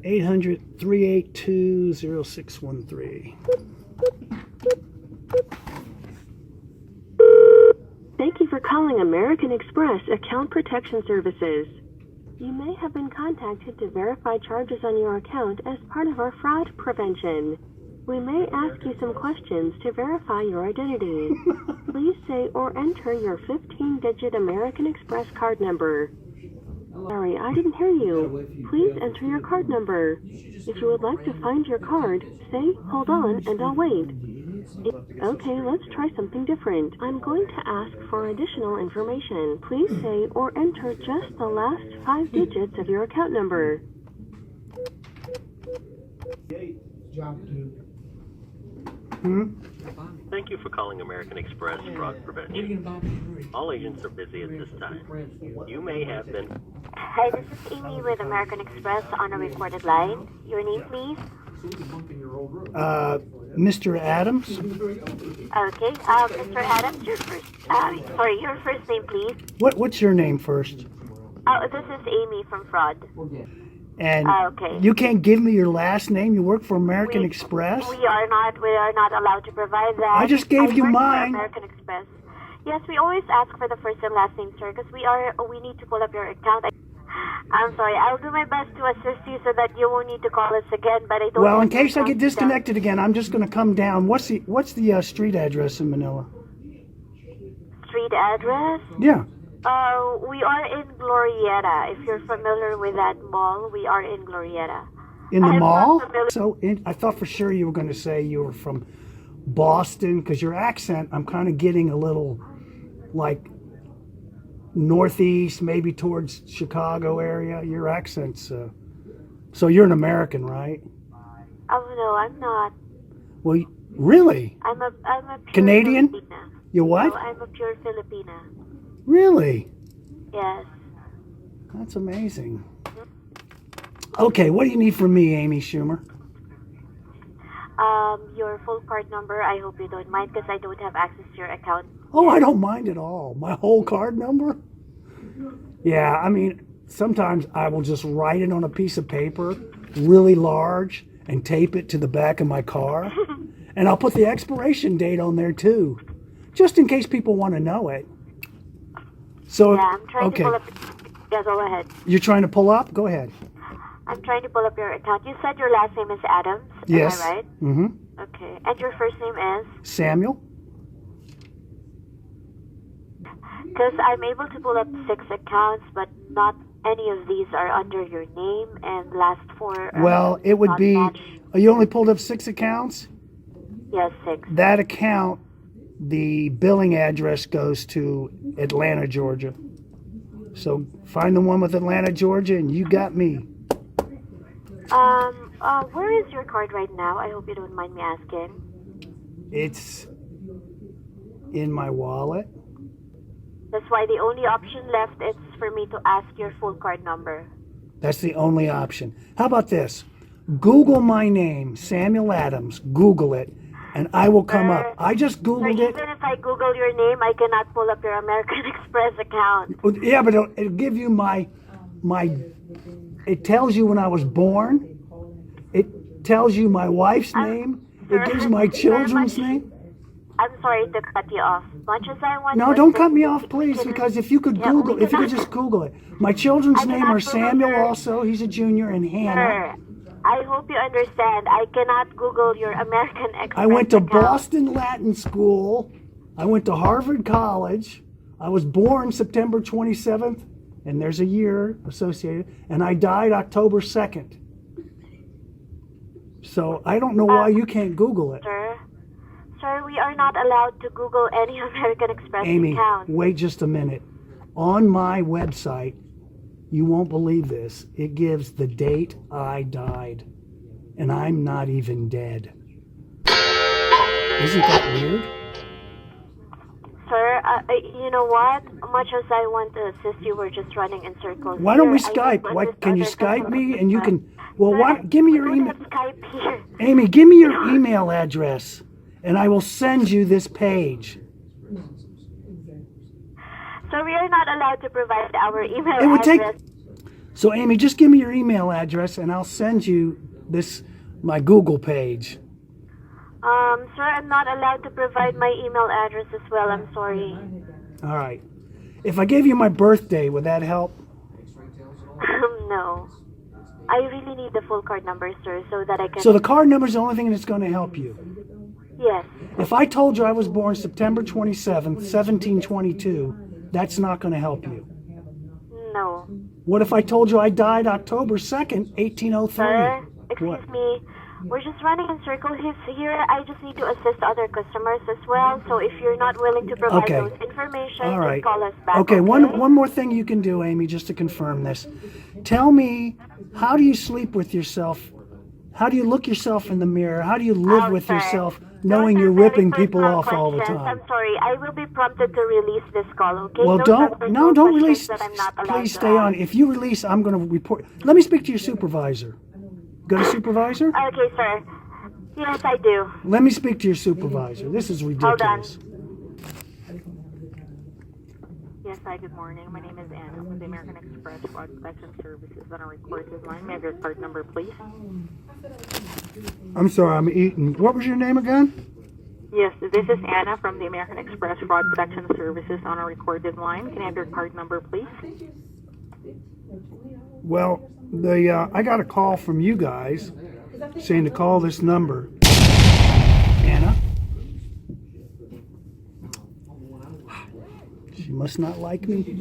$800-382-0613. Thank you for calling American Express Account Protection Services. You may have been contacted to verify charges on your account as part of our fraud prevention. We may ask you some questions to verify your identity. Please say or enter your 15-digit American Express card number. Sorry, I didn't hear you. Please enter your card number. If you would like to find your card, say, hold on, and I'll wait. Okay, let's try something different. I'm going to ask for additional information. Please say or enter just the last 5 digits of your account number. Thank you for calling American Express Fraud Prevention. All agents are busy at this time. You may have been... Hi, this is Amy with American Express on a recorded line. Your name, please? Mr. Adams? Okay, Mr. Adams, your first name, please. What's your name first? Oh, this is Amy from Fraud. And okay. You can't give me your last name? You work for American Express? We are not allowed to provide that. I just gave you work for mine. American Express. Yes, we always ask for the first and last name, sir, because we need to pull up your account. I'm sorry. I'll do my best to assist you so that you won't need to call us again, but I don't... Well, in case I get disconnected again, I'm just going to come down. What's the street address in Manila? Street address? Yeah. We are in Glorieta. If you're familiar with that mall, we are in Glorieta. In the mall? I thought for sure you were going to say you were from Boston, because your accent, I'm kind of getting a little like northeast, maybe towards Chicago area. Your accent's so you're an American, right? Oh no, I'm not. Well, really? I'm a pure Canadian? Filipina. You what? No, I'm a pure Filipina. Really? Yes. That's amazing. Okay, what do you need from me, Amy Schumer? Your full card number. I hope you don't mind, because I don't have access to your account. Oh, I don't mind at all. My whole card number? Yeah, I mean, sometimes I will just write it on a piece of paper, really large, and tape it to the back of my car. And I'll put the expiration date on there too, just in case people want to know it. So, yeah, I'm trying to pull up. Yeah, go ahead. You're trying to pull up? Go ahead. I'm trying to pull up your account. You said your last name is Adams. Yes. Am I right? Mm-hmm. Okay. And your first name is? Samuel. Because I'm able to pull up 6 accounts, but not any of these are under your name, and last 4 are Well, it would be, you only pulled up 6 accounts? Yes, 6. That account, the billing address goes to Atlanta, Georgia. So find the one with Atlanta, Georgia, and you got me. Where is your card right now? I hope you don't mind me asking. It's in my wallet. That's why the only option left is for me to ask your full card number. That's the only option. How about this? Google my name, Samuel Adams. Google it, and I will come up. I just Googled it. Even if I Google your name, I cannot pull up your American Express account. Yeah, but it'll give you my. It tells you when I was born. It tells you my wife's name. It gives my children's name. I'm sorry to cut you off. Much as I want. No, don't cut me off, please, because if you could Google, if you could just Google it. My children's name are Samuel also, he's a junior, and Hannah. Sir, I hope you understand. I cannot Google your American Express I went to account. Boston Latin School. I went to Harvard College. I was born September 27th, and there's a year associated, and I died October 2nd. So I don't know why you can't Google it. Sir, we are not allowed to Google any American Express Amy, account. wait just a minute. On my website, you won't believe this, it gives the date I died, and I'm not even dead. Isn't that weird? Sir, you know what? Much as I want to assist you, we're just running in circles. Why don't we Skype? Why, can you Skype me and you can... Well, why, give me your email. Skype here. Amy, give me your email address, and I will send you this page. So we are not allowed to provide our email It would take. address. So Amy, just give me your email address and I'll send you my Google page. Sir, I'm not allowed to provide my email address as well. I'm sorry. All right. If I gave you my birthday, would that help? No. I really need the full card number, sir, so that I can... So the card number is the only thing that's going to help you. Yes. If I told you I was born September 27th, 1722, that's not going to help you. No. What if I told you I died October 2nd, 1803? Sir, excuse What? me. We're just running in circles here. I just need to assist other customers as well. So if you're not willing to provide Okay. those information, All right. just call us back. Okay, one more thing you can do, Amy, just to confirm this. Tell me, how do you sleep with yourself? How do you look yourself in the mirror? How do you live with sir. yourself Those knowing are you're very ripping people personal off all the questions. time? I'm sorry. I will be prompted to release this call, okay? Well, Those are don't personal release. questions that I'm not allowed Please to stay on. ask. If you release, I'm going to report. Let me speak to your supervisor. Got a supervisor? Okay, sir. Yes, I do. Let me speak to your supervisor. This is ridiculous. Yes, hi, good morning. My name is Anna with the American Express Fraud Protection Services on a recorded line. May I have your card number, please? I'm sorry, I'm eating. What was your name again? Yes, this is Anna from the American Express Fraud Protection Services on a recorded line. Can I have your card number, please? Well, I got a call from you guys saying to call this number. Anna? She must not like me.